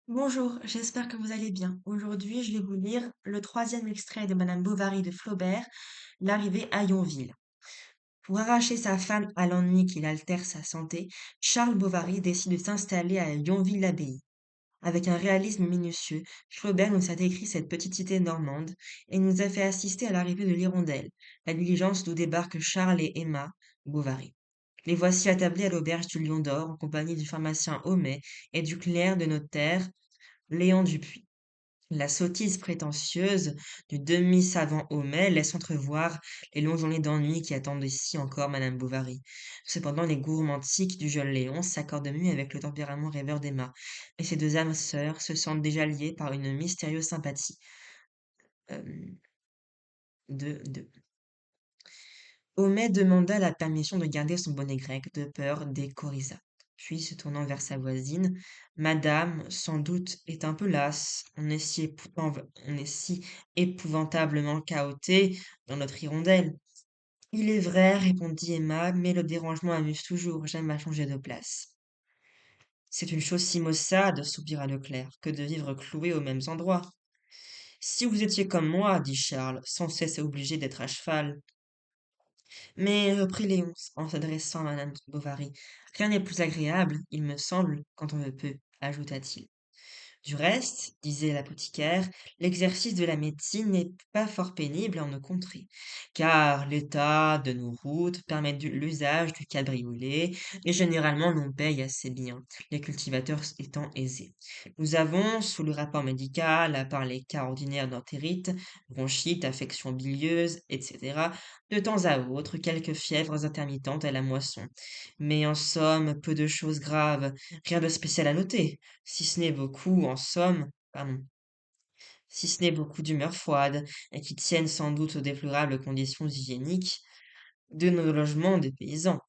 Bonjour, j'espère que vous allez bien. Aujourd'hui, je vais vous lire le troisième extrait de Madame Bovary de Flaubert, L'arrivée à Yonville. Pour arracher sa femme à l'ennui qui altère sa santé, Charles Bovary décide de s'installer à Yonville-l'Abbaye. Avec un réalisme minutieux, Flaubert nous a décrit cette petite cité normande et nous a fait assister à l'arrivée de l'Hirondelle, la diligence d'où débarquent Charles et Emma Bovary. Les voici attablés à l'auberge du Lion d'Or en compagnie du pharmacien Homais et du clerc de notaire Léon Dupuis. La sottise prétentieuse du demi-savant Homais laisse entrevoir les longues journées d'ennui qui attendent ici encore Madame Bovary. Cependant, les gourmandises du jeune Léon s'accordent mieux avec le tempérament rêveur d'Emma, et ces deux âmes sœurs se sentent déjà liées par une mystérieuse sympathie. Euh, de Homais demanda la permission de garder son bonnet grec, de peur des coryzas. Puis, se tournant vers sa voisine, Madame, sans doute, est un peu lasse. On est si épouvantablement cahoté dans notre hirondelle. Il est vrai, répondit Emma, mais le dérangement amuse toujours. J'aime à changer de place. C'est une chose si maussade, soupira le clerc, que de vivre cloué aux mêmes endroits. Si vous étiez comme moi, dit Charles, sans cesse obligé d'être à cheval. Mais, reprit Léonce, en s'adressant à madame Bovary, rien n'est plus agréable, il me semble, quand on le peut, ajouta-t-il. Du reste, disait l'apothicaire, l'exercice de la médecine n'est pas fort pénible en nos contrées, car l'état de nos routes permet l'usage du cabriolet, et généralement l'on paye assez bien, les cultivateurs étant aisés. Nous avons, sous le rapport médical, à part les cas ordinaires d'entérite, bronchite, affections bilieuses, etc., de temps à autre, quelques fièvres intermittentes à la moisson. Mais en somme, peu de choses graves, rien de spécial à noter si ce n'est beaucoup, en somme, pardon, si ce n'est beaucoup d'humeurs froides, et qui tiennent sans doute aux déplorables conditions hygiéniques de nos logements des paysans.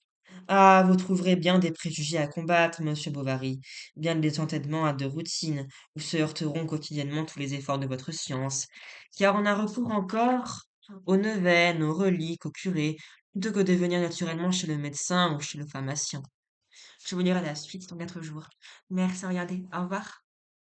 Ah, vous trouverez bien des préjugés à combattre, monsieur Bovary, bien des entêtements à de routine, où se heurteront quotidiennement tous les efforts de votre science, car on a recours encore aux neuvaines, aux reliques, aux curés, plutôt que de venir naturellement chez le médecin ou chez le pharmacien. Je vous lirai la suite dans 4 jours. Merci, regardez, au revoir.